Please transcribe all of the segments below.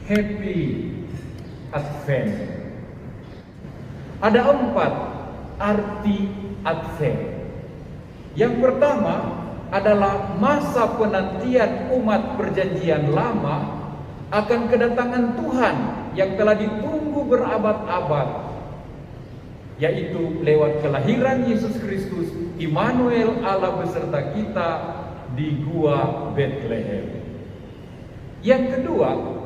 Happy Advent. Ada 4 arti Advent. Yang pertama adalah masa penantian umat perjanjian lama akan kedatangan Tuhan yang telah ditunggu berabad-abad, yaitu lewat kelahiran Yesus Kristus, Immanuel, Allah beserta kita di Gua Bethlehem. Yang kedua,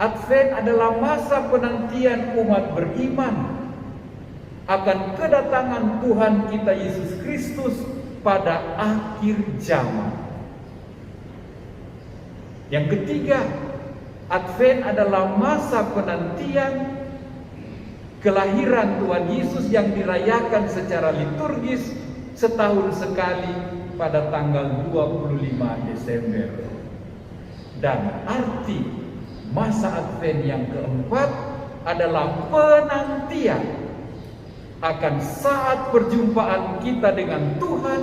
Advent adalah masa penantian umat beriman akan kedatangan Tuhan kita Yesus Kristus pada akhir zaman. Yang ketiga, Advent adalah masa penantian kelahiran Tuhan Yesus yang dirayakan secara liturgis setahun sekali pada tanggal 25 Desember. Dan arti masa Advent yang keempat adalah penantian akan saat perjumpaan kita dengan Tuhan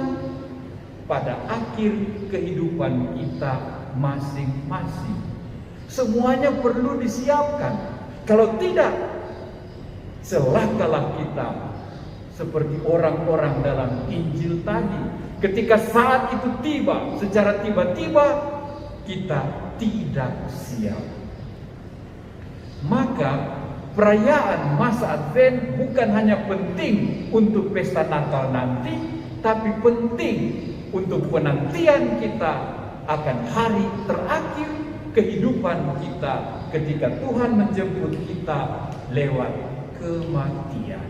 pada akhir kehidupan kita masing-masing. Semuanya perlu disiapkan. Kalau tidak, celakalah kita seperti orang-orang dalam Injil tadi. Ketika saat itu tiba, secara tiba-tiba kita tidak siap. Maka perayaan masa Advent bukan hanya penting untuk pesta Natal nanti, tapi penting untuk penantian kita akan hari terakhir kehidupan kita ketika Tuhan menjemput kita lewat kematian.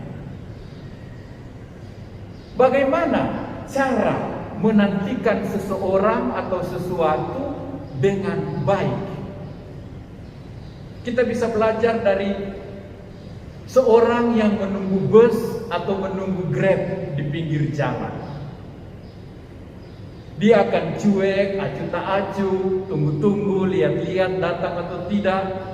Bagaimana cara menantikan seseorang atau sesuatu dengan baik? Kita bisa belajar dari seorang yang menunggu bus atau menunggu Grab di pinggir jalan. Dia akan cuek, acuh tak acuh, tunggu-tunggu, lihat-lihat datang atau tidak.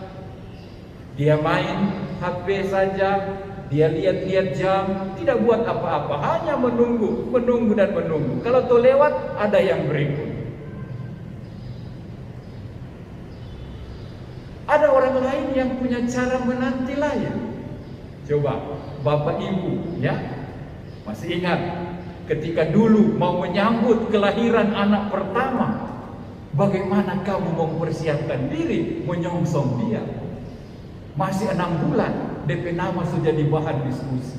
Dia main HP saja, dia lihat-lihat jam, tidak buat apa-apa, hanya menunggu dan menunggu. Kalau tuh lewat, ada yang berikut. Ada orang lain yang punya cara menanti lain. Coba Bapak Ibu ya, masih ingat ketika dulu mau menyambut kelahiran anak pertama, bagaimana kamu mempersiapkan diri menyongsong dia? Masih 6 bulan, DP nama sudah jadi bahan diskusi.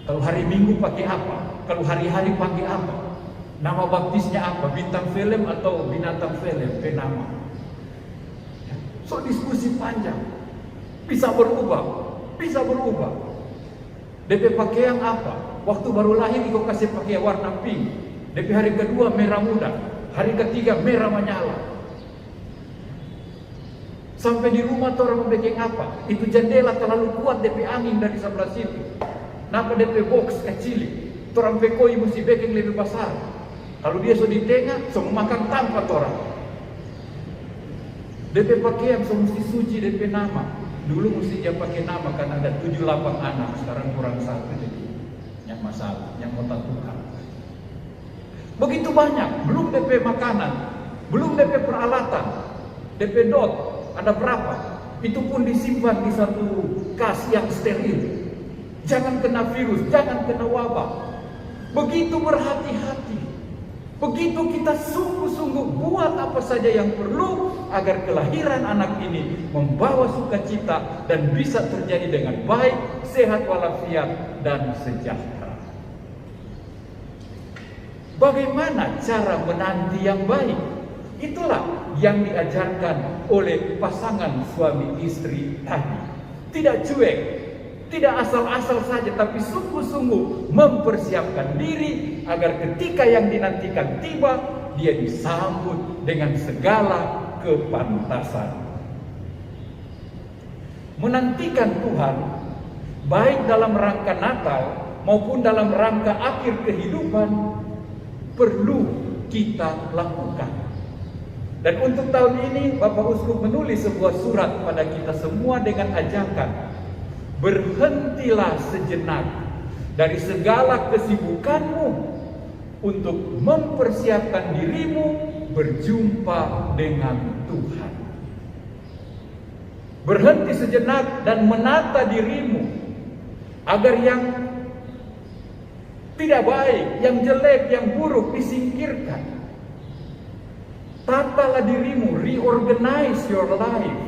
Kalau hari Minggu pakai apa? Kalau hari-hari pakai apa? Nama baptisnya apa? Bintang film atau binatang film? Nama. So diskusi panjang. Bisa berubah. DP pakaian apa? Waktu baru lahir kau kasih pakai warna pink. DP hari kedua merah muda. Hari ketiga merah menyala. Sampai di rumah orang membikin apa? Itu jendela terlalu kuat DP angin dari sebelah situ. Napa DP box kecil? Orang pekoi mesti bikin lebih besar. Kalau dia sudah di tengah, semua makan tanpa orang. DP pakaian mesti suci DP nama. Dulu mesti dia pakai nama kan ada 7-8 anak, sekarang kurang 1 jadi yang masalah, yang mau tukar. Begitu banyak, belum DP makanan, belum DP peralatan, DP dot ada berapa? Itu pun disimpan di satu kas yang steril. Jangan kena virus, jangan kena wabah. Begitu berhati-hati. Begitu kita sungguh-sungguh buat apa saja yang perlu agar kelahiran anak ini membawa sukacita dan bisa terjadi dengan baik, sehat walafiat dan sejahtera. Bagaimana cara menanti yang baik? Itulah yang diajarkan oleh pasangan suami istri tadi. Tidak cuek, tidak asal-asal saja, tapi sungguh-sungguh mempersiapkan diri agar ketika yang dinantikan tiba, dia disambut dengan segala kepantasan. Menantikan Tuhan, baik dalam rangka Natal maupun dalam rangka akhir kehidupan, perlu kita lakukan. Dan untuk tahun ini, Bapak Uskup menulis sebuah surat pada kita semua dengan ajakan, berhentilah sejenak dari segala kesibukanmu untuk mempersiapkan dirimu berjumpa dengan Tuhan. Berhenti sejenak dan menata dirimu agar yang tidak baik, yang jelek, yang buruk disingkirkan. Tatalah dirimu, reorganize your life.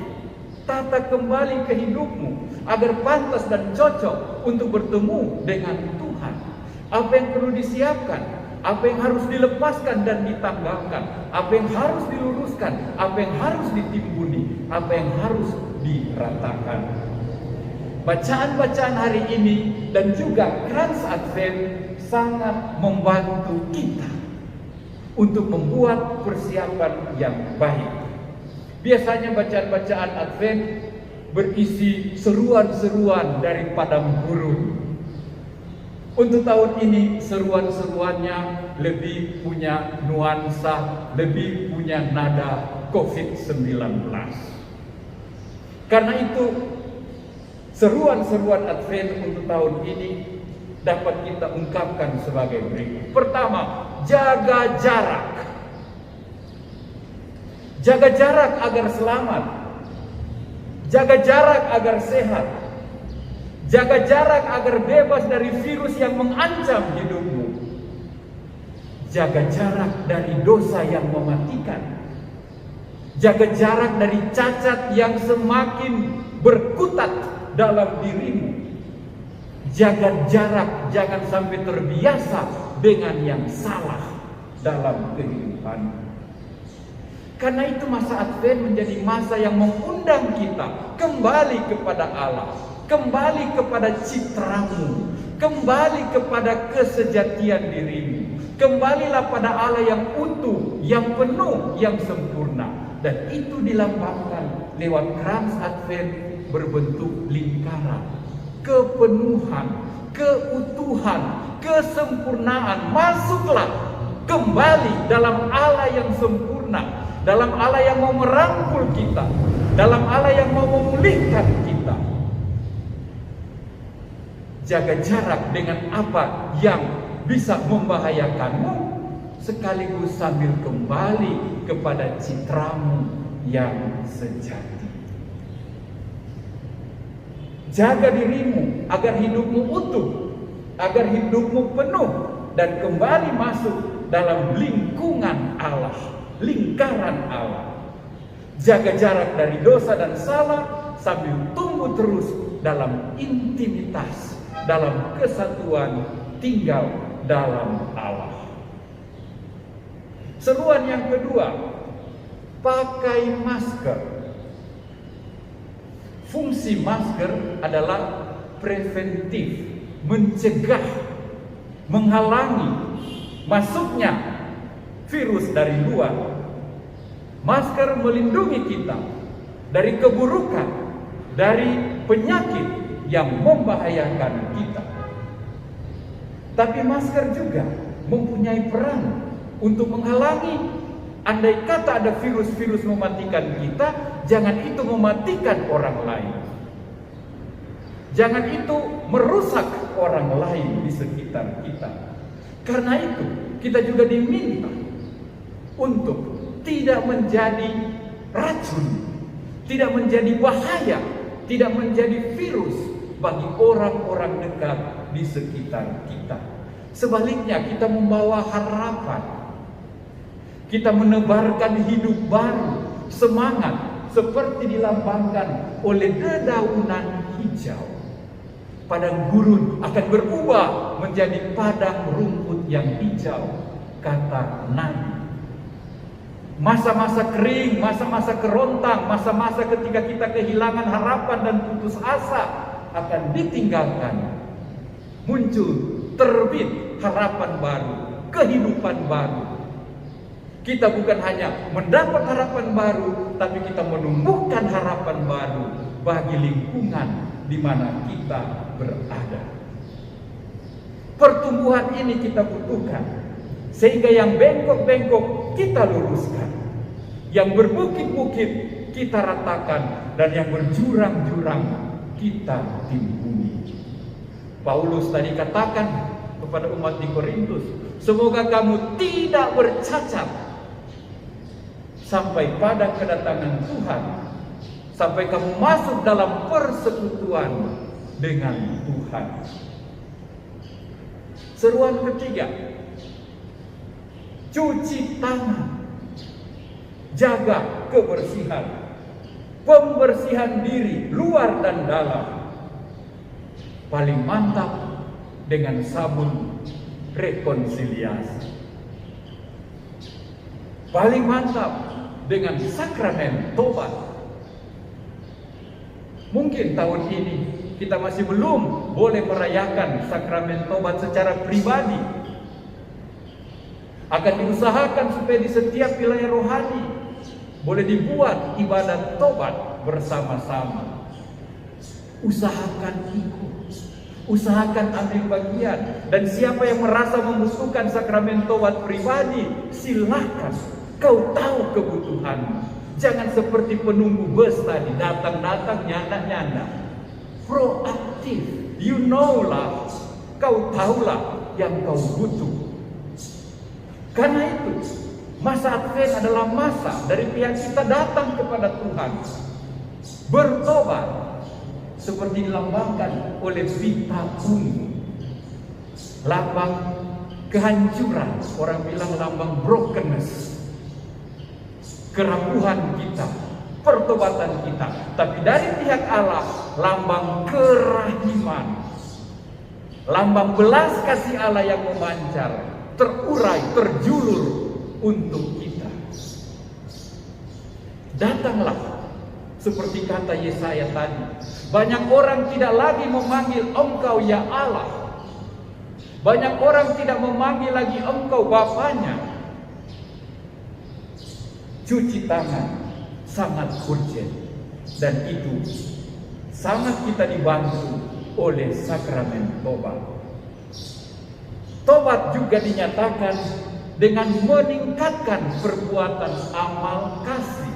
Tata kembali ke hidupmu agar pantas dan cocok untuk bertemu dengan Tuhan. Apa yang perlu disiapkan, apa yang harus dilepaskan dan ditanggalkan, apa yang harus diluruskan, apa yang harus ditimbuni, apa yang harus diratakan. Bacaan-bacaan hari ini dan juga Krans Advent sangat membantu kita untuk membuat persiapan yang baik. Biasanya bacaan-bacaan Advent berisi seruan-seruan dari padang gurun. Untuk tahun ini seruan-seruannya lebih punya nuansa, lebih punya nada COVID-19. Karena itu seruan-seruan Advent untuk tahun ini dapat kita ungkapkan sebagai berikut. Pertama, jaga jarak. Jaga jarak agar selamat. Jaga jarak agar sehat. Jaga jarak agar bebas dari virus yang mengancam hidupmu. Jaga jarak dari dosa yang mematikan. Jaga jarak dari cacat yang semakin berkutat dalam dirimu. Jaga jarak, jangan sampai terbiasa dengan yang salah dalam kehidupanmu. Karena itu masa Advent menjadi masa yang mengundang kita kembali kepada Allah, kembali kepada citramu, kembali kepada kesejatian dirimu. Kembalilah pada Allah yang utuh, yang penuh, yang sempurna. Dan itu dilambangkan lewat Krans Advent berbentuk lingkaran. Kepenuhan, keutuhan, kesempurnaan. Masuklah kembali dalam Allah yang sempurna, dalam Allah yang mau merangkul kita, dalam Allah yang mau memulihkan kita. Jaga jarak dengan apa yang bisa membahayakanmu, sekaligus sambil kembali kepada citramu yang sejati. Jaga dirimu agar hidupmu utuh, agar hidupmu penuh dan kembali masuk dalam lingkungan Allah, lingkaran Allah. Jaga jarak dari dosa dan salah sambil tumbuh terus dalam intimitas, dalam kesatuan, tinggal dalam Allah. Seruan yang kedua, pakai masker. Fungsi masker adalah preventif, mencegah, menghalangi masuknya virus dari luar. Masker melindungi kita dari keburukan, dari penyakit yang membahayakan kita. Tapi masker juga mempunyai peran untuk menghalangi. Andai kata ada virus-virus mematikan kita, jangan itu mematikan orang lain. Jangan itu merusak orang lain di sekitar kita. Karena itu, kita juga diminta untuk tidak menjadi racun, tidak menjadi bahaya, tidak menjadi virus bagi orang-orang dekat di sekitar kita. Sebaliknya, kita membawa harapan. Kita menebarkan hidup baru, semangat, seperti dilambangkan oleh dedaunan hijau. Padang gurun akan berubah menjadi padang rumput yang hijau, kata Nabi. Masa-masa kering, masa-masa kerontang, masa-masa ketika kita kehilangan harapan dan putus asa akan ditinggalkan. Muncul, terbit harapan baru, kehidupan baru. Kita bukan hanya mendapat harapan baru, tapi kita menumbuhkan harapan baru bagi lingkungan di mana kita berada. Pertumbuhan ini kita butuhkan, sehingga yang bengkok-bengkok kita luruskan, yang berbukit-bukit kita ratakan, dan yang berjurang-jurang kita timbuni. Paulus tadi katakan kepada umat di Korintus, semoga kamu tidak bercacat sampai pada kedatangan Tuhan sampai kamu masuk dalam persekutuan dengan Tuhan. Seruan ketiga, cuci tangan, jaga kebersihan, pembersihan diri luar dan dalam. Paling mantap dengan sabun rekonsiliasi. Paling mantap dengan sakramen tobat. Mungkin tahun ini kita masih belum boleh merayakan sakramen tobat secara pribadi. Akan diusahakan supaya di setiap wilayah rohani boleh dibuat ibadat tobat bersama-sama. Usahakan ikut, usahakan ambil bagian. Dan siapa yang merasa membutuhkan sakramen tobat pribadi, silakan. Kau tahu kebutuhan. Jangan seperti penunggu bus tadi, datang-datang nyanda-nyanda. Proaktif, you know lah, kau tahulah yang kau butuh. Karena itu, masa Advent adalah masa dari pihak kita datang kepada Tuhan, bertobat, seperti dilambangkan oleh pita ungu, lambang kehancuran, orang bilang lambang brokenness, kerapuhan kita, pertobatan kita. Tapi dari pihak Allah, lambang kerahiman, lambang belas kasih Allah yang memancar, terurai, terjulur untuk kita. Datanglah, seperti kata Yesaya tadi, banyak orang tidak lagi memanggil Engkau ya Allah. Banyak orang tidak memanggil lagi Engkau Bapanya. Cuci tangan sangat urgent, dan itu sangat kita dibantu oleh sakramen tobat. Tobat juga dinyatakan dengan meningkatkan perbuatan amal kasih,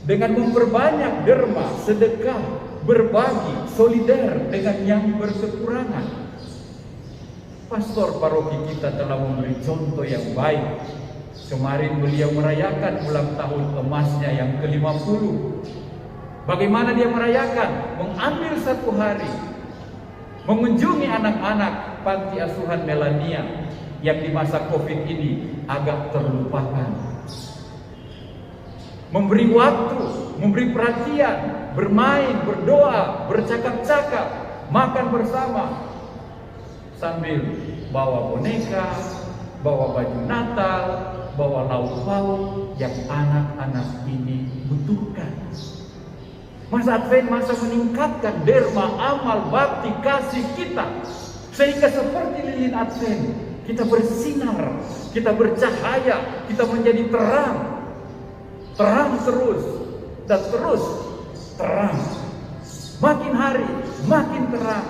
dengan memperbanyak derma, sedekah, berbagi, solider dengan yang berkekurangan. Pastor paroki kita telah memberi contoh yang baik. Kemarin beliau merayakan ulang tahun emasnya yang ke-50. Bagaimana dia merayakan? Mengambil satu hari, mengunjungi anak-anak panti asuhan Melania yang di masa Covid ini agak terlupakan. Memberi waktu, memberi perhatian, bermain, berdoa, bercakap-cakap, makan bersama, sambil bawa boneka, bawa baju Natal, bawa lauk pauk yang anak-anak ini butuhkan. Masa Advent masa meningkatkan derma, amal, bakti, kasih kita, sehingga seperti lilin Advent kita bersinar, kita bercahaya, kita menjadi terang, terang terus dan terus terang. Makin hari makin terang,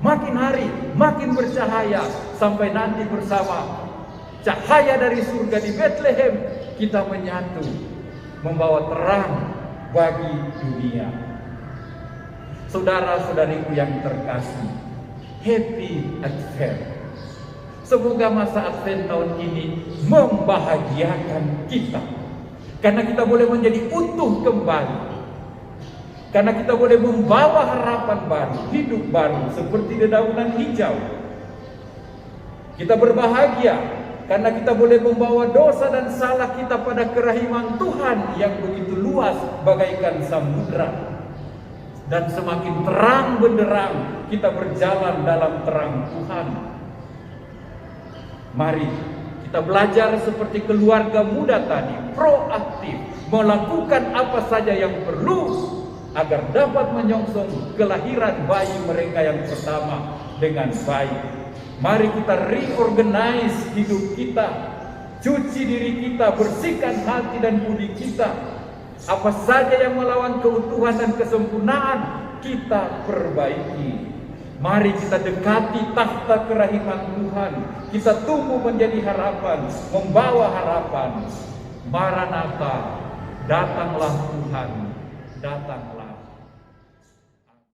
makin hari makin bercahaya, sampai nanti bersama cahaya dari surga di Bethlehem kita menyatu, membawa terang bagi dunia. Saudara-saudariku yang terkasih, Happy Advent. Semoga masa Advent tahun ini membahagiakan kita, karena kita boleh menjadi utuh kembali, karena kita boleh membawa harapan baru, hidup baru seperti dedaunan hijau. Kita berbahagia karena kita boleh membawa dosa dan salah kita pada kerahiman Tuhan yang begitu luas bagaikan samudra. Dan semakin terang benderang kita berjalan dalam terang Tuhan. Mari kita belajar seperti keluarga muda tadi, proaktif, melakukan apa saja yang perlu agar dapat menyongsong kelahiran bayi mereka yang pertama dengan baik. Mari kita reorganize hidup kita, cuci diri kita, bersihkan hati dan budi kita. Apa saja yang melawan keutuhan dan kesempurnaan, kita perbaiki. Mari kita dekati tahta kerahiman Tuhan. Kita tumbuh menjadi harapan, membawa harapan. Maranatha, datanglah Tuhan, datanglah.